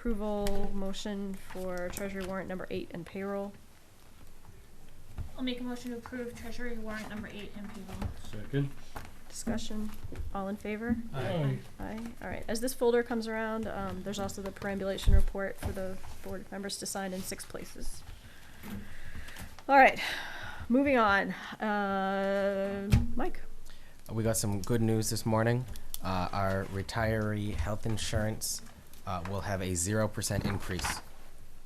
approval motion for treasury warrant number 8 and payroll. I'll make a motion to approve treasury warrant number 8 and payroll. Second. Discussion, all in favor? Aye. Aye. All right, as this folder comes around, there's also the perambulation report for the board members to sign in 6 places. All right, moving on. Mike? We got some good news this morning. Our retiree health insurance will have a 0% increase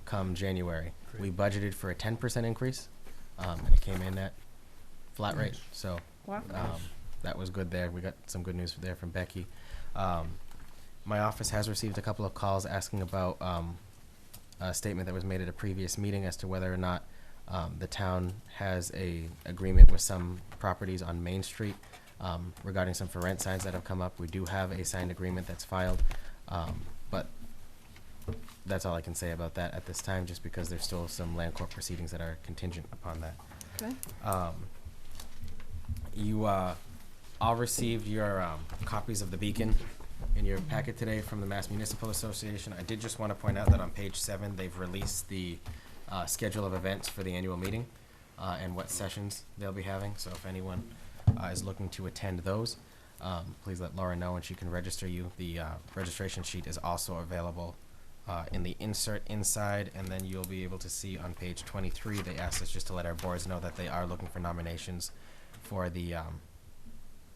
come January. Great. We budgeted for a 10% increase, and it came in at flat rate. So Wow. that was good there. We got some good news there from Becky. My office has received a couple of calls asking about a statement that was made at a previous meeting as to whether or not the town has a agreement with some properties on Main Street regarding some for rent signs that have come up. We do have a signed agreement that's filed, but that's all I can say about that at this time, just because there's still some land court proceedings that are contingent upon that. Okay. You all received your copies of the Beacon in your packet today from the Mass Municipal Association. I did just want to point out that on page 7, they've released the schedule of events for the annual meeting and what sessions they'll be having. So if anyone is looking to attend those, please let Laura know and she can register you. The registration sheet is also available in the insert inside, and then you'll be able to see on page 23, they asked us just to let our boards know that they are looking for nominations for the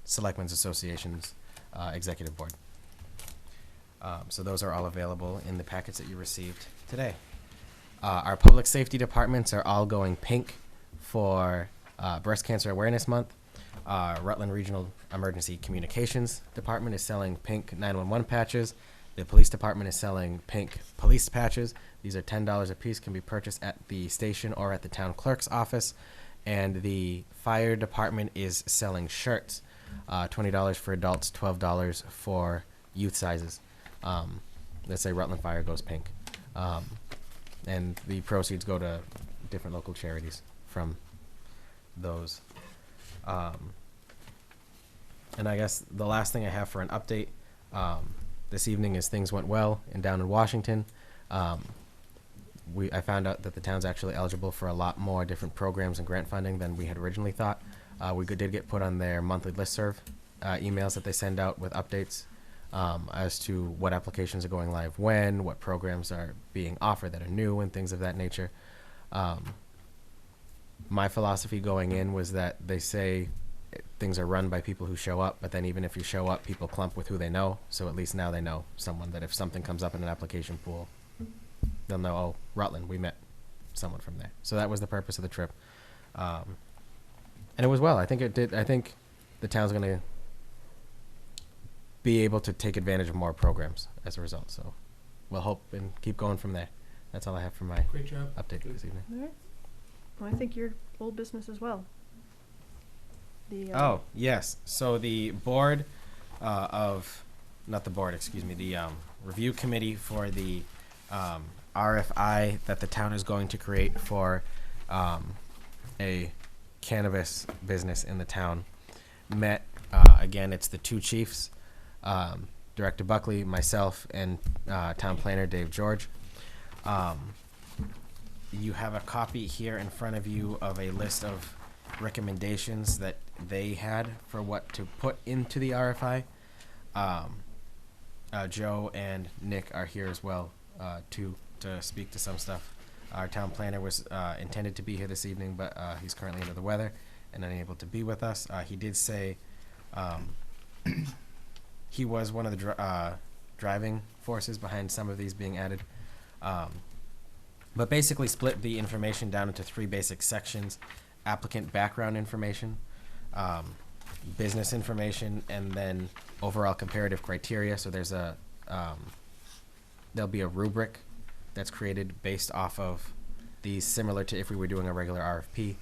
Selectmen's Association's Executive Board. So those are all available in the packets that you received today. Our public safety departments are all going pink for Breast Cancer Awareness Month. Rutland Regional Emergency Communications Department is selling pink 911 patches. The police department is selling pink police patches. These are $10 a piece, can be purchased at the station or at the town clerk's office. And the fire department is selling shirts, $20 for adults, $12 for youth sizes. Let's say Rutland Fire goes pink. And the proceeds go to different local charities from those. And I guess the last thing I have for an update this evening is things went well down in Washington. I found out that the town's actually eligible for a lot more different programs and grant funding than we had originally thought. We did get put on their monthly listserv emails that they send out with updates as to what applications are going live when, what programs are being offered that are new, and things of that nature. My philosophy going in was that they say things are run by people who show up, but then even if you show up, people clump with who they know. So at least now they know someone, that if something comes up in an application pool, they'll know, oh, Rutland, we met someone from there. So that was the purpose of the trip. And it was well. I think it did. I think the town's going to be able to take advantage of more programs as a result. So we'll hope and keep going from there. That's all I have for my Great job. update this evening. All right. Well, I think your old business as well. The, Oh, yes. So the board not the board, excuse me, the review committee for the RFI that the town is going to create for a cannabis business in the town met. Again, it's the 2 chiefs, Director Buckley, myself, and town planner Dave George. You have a copy here in front of you of a list of recommendations that they had for what to put into the RFI. Joe and Nick are here as well to speak to some stuff. Our town planner was intended to be here this evening, but he's currently under the weather and unable to be with us. He did say he was one of the driving forces behind some of these being added. But basically split the information down into 3 basic sections: applicant background information, business information, and then overall comparative criteria. So there's there'll be a rubric that's created based off of these, similar to if we were doing a regular RFP.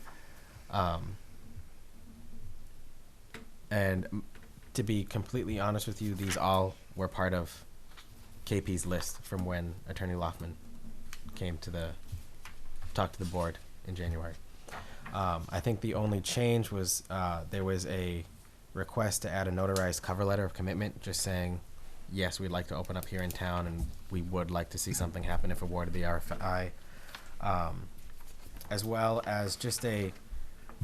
And to be completely honest with you, these all were part of KP's list from when Attorney Loftman came to talk to the board in January. I think the only change was there was a request to add a notarized cover letter of commitment, just saying yes, we'd like to open up here in town, and we would like to see something happen if awarded the RFI, as well as just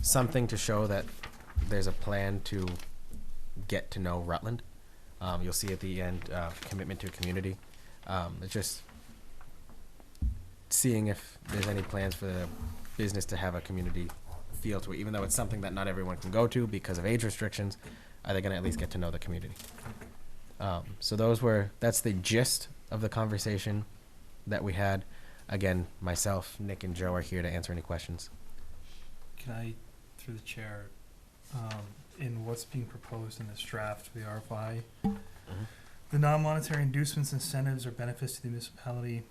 something to show that there's a plan to get to know Rutland. You'll see at the end, commitment to community. It's just seeing if there's any plans for the business to have a community feel to it, even though it's something that not everyone can go to because of age restrictions. Are they going to at least get to know the community? So that's the gist of the conversation that we had. Again, myself, Nick, and Joe are here to answer any questions. Can I, through the chair, in what's being proposed in this draft for the RFI, the non-monetary inducements, incentives, or benefits to the municipality,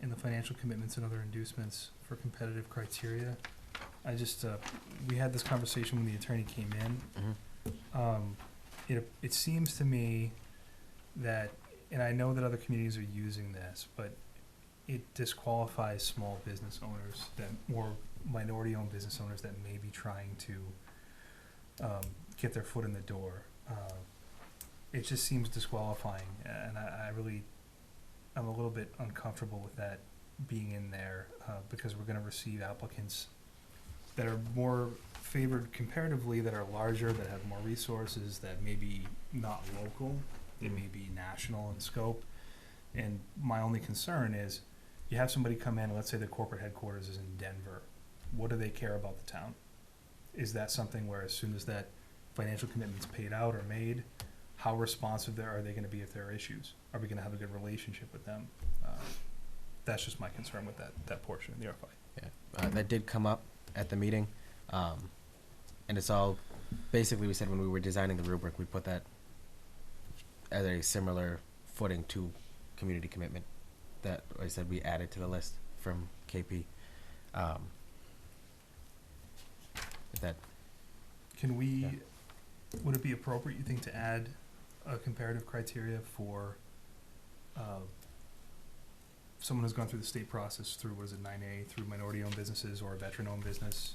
and the financial commitments and other inducements for competitive criteria. I just, we had this conversation when the attorney came in. It seems to me that, and I know that other communities are using this, but it disqualifies small business owners or minority-owned business owners that may be trying to get their foot in the door. It just seems disqualifying, and I'm a little bit uncomfortable with that being in there, because we're going to receive applicants that are more favored comparatively, that are larger, that have more resources, that may be not local, they may be national in scope. And my only concern is, you have somebody come in, let's say the corporate headquarters is in Denver. What do they care about the town? Is that something where as soon as that financial commitment's paid out or made, how responsive are they going to be if there are issues? Are we going to have a good relationship with them? That's just my concern with that portion of the RFI. Yeah, that did come up at the meeting, and it's all basically, we said when we were designing the rubric, we put that as a similar footing to community commitment that I said we added to the list from KP. Can we, Yeah. would it be appropriate, you think, to add a comparative criteria for someone who's gone through the state process through, what is it, 9A, through minority-owned businesses or a veteran-owned business,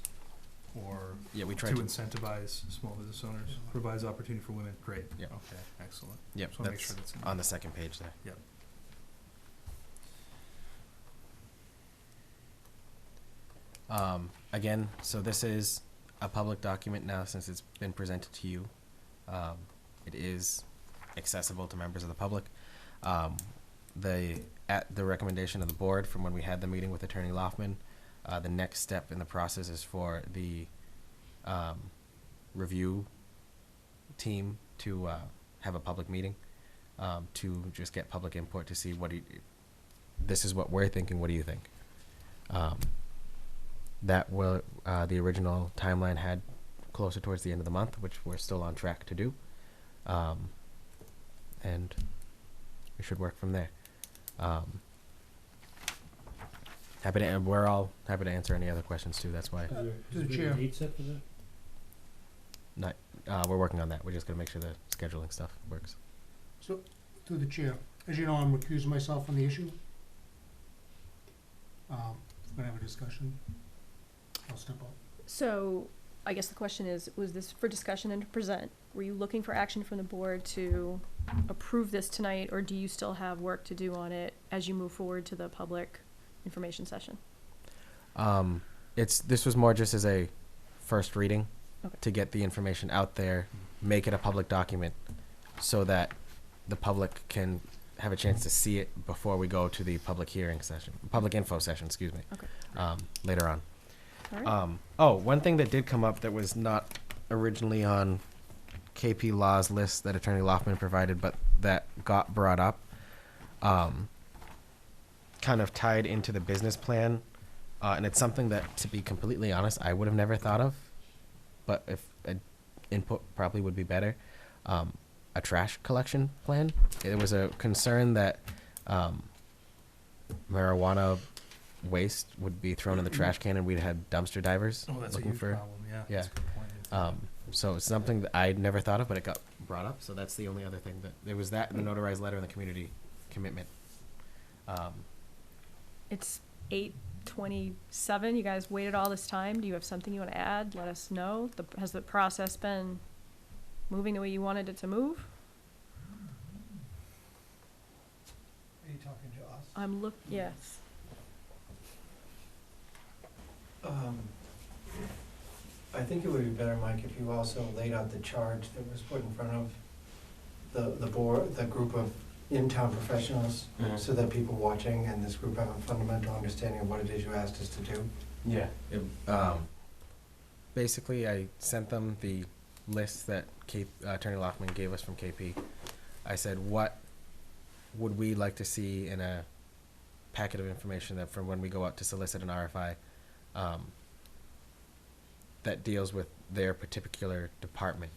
or Yeah, we to tried to. incentivize small business owners, provides opportunity for women? Great. Yeah. Okay, excellent. Yep, Just wanna make that's sure that's in on the second page there. Yep. Again, so this is a public document now since it's been presented to you. It is accessible to members of the public. At the recommendation of the board from when we had the meeting with Attorney Loftman, the next step in the process is for the review team to have a public meeting to just get public input to see this is what we're thinking, what do you think? That will, the original timeline had closer towards the end of the month, which we're still on track to do. And we should work from there. We're all happy to answer any other questions too, that's why. To the Is there chair. a date set for that? We're working on that, we're just gonna make sure the scheduling stuff works. So, through the chair, as you know, I'm recusing myself on the issue. We're gonna have a discussion. I'll step up. So, I guess the question is, was this for discussion and to present? Were you looking for action from the board to approve this tonight, or do you still have work to do on it as you move forward to the public information session? This was more just as a first reading Okay. to get the information out there, make it a public document so that the public can have a chance to see it before we go to the public hearing session, public info session, excuse me, Okay. later on. All right. One thing that did come up that was not originally on KP Law's list that Attorney Loftman provided, but that got brought up, kind of tied into the business plan, and it's something that, to be completely honest, I would have never thought of, but if input probably would be better. A trash collection plan. It was a concern that marijuana waste would be thrown in the trash can, and we'd had dumpster divers Oh, that's a looking huge for. problem, yeah. yeah. That's a good point. So it's something that I'd never thought of, but it got brought up. So that's the only other thing that there was, that and the notarized letter and the community commitment. It's 8:27. You guys waited all this time. Do you have something you want to add? Let us know. Has the process been moving the way you wanted it to move? talking to us? yes. I think it would be better, Mike, if you also laid out the charge that was put in front of the board, the group of in-town professionals, Mhm. so that people watching and this group have a fundamental understanding of what it is you asked us to do. Yeah. Basically, I sent them the list that Attorney Lockman gave us from KP. I said, what would we like to see in a packet of information that from when we go out to solicit an RFI that deals with their particular department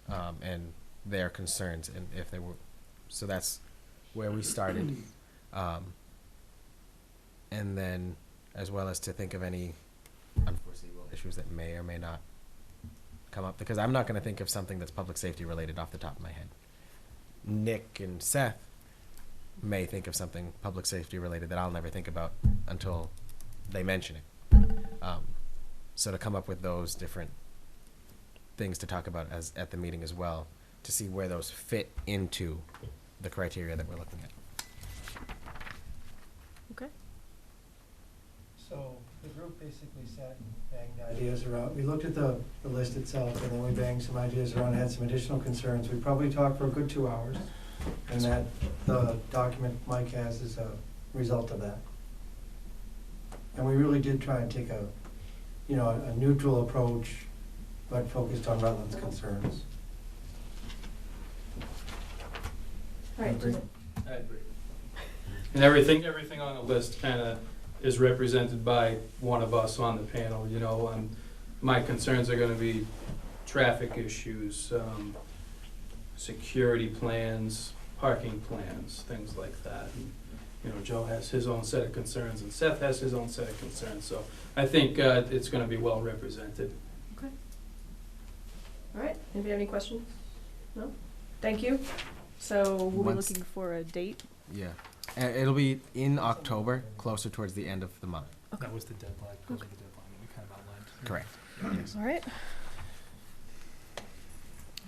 and their concerns, and if they were, so that's where we started. And then, as well as to think of any unforeseeable issues that may or may not come up, because I'm not going to think of something that's public safety related off the top of my head. Nick and Seth may think of something public safety related that I'll never think about until they mention it. So to come up with those different things to talk about as at the meeting as well, to see where those fit into the criteria that we're looking at. Okay. So the group basically sat and banged ideas around. We looked at the list itself, and then we banged some ideas around, had some additional concerns. We probably talked for a good 2 hours, and that the document Mike has is a result of that. And we really did try and take a neutral approach, but focused on Rutland's concerns. All right. Agree. I agree. And everything on the list kind of is represented by one of us on the panel, my concerns are gonna be traffic issues, security plans, parking plans, things like that. And, Joe has his own set of concerns and Seth has his own set of concerns, so I think it's gonna be well represented. Okay. All right. Anybody have any questions? No? Thank you. So we'll be Once- looking for a date. Yeah. It'll be in October, closer towards the end of the month. That was the deadline, those are the deadline that we kind of outlined. Correct. Yes. All right.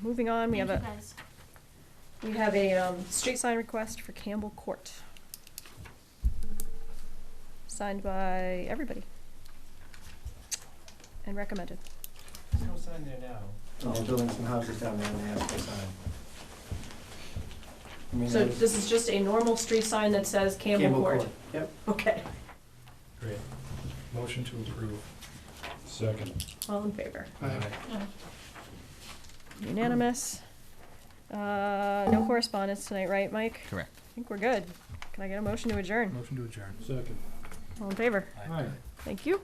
Moving on, we have Thank a you guys. street sign request for Campbell Court. Signed by everybody. And recommended. There's no sign there now. And they're building some houses down there, and they asked for a sign. I mean, So there's this is just a normal street sign that says Campbell Court? Yep. Okay. Great. Motion to approve. Second. All in favor? Yeah. Unanimous. No correspondence tonight, right, Mike? Correct. I think we're good. Can I get a motion to adjourn? Motion to adjourn. Second. All in favor? Aye. Thank you.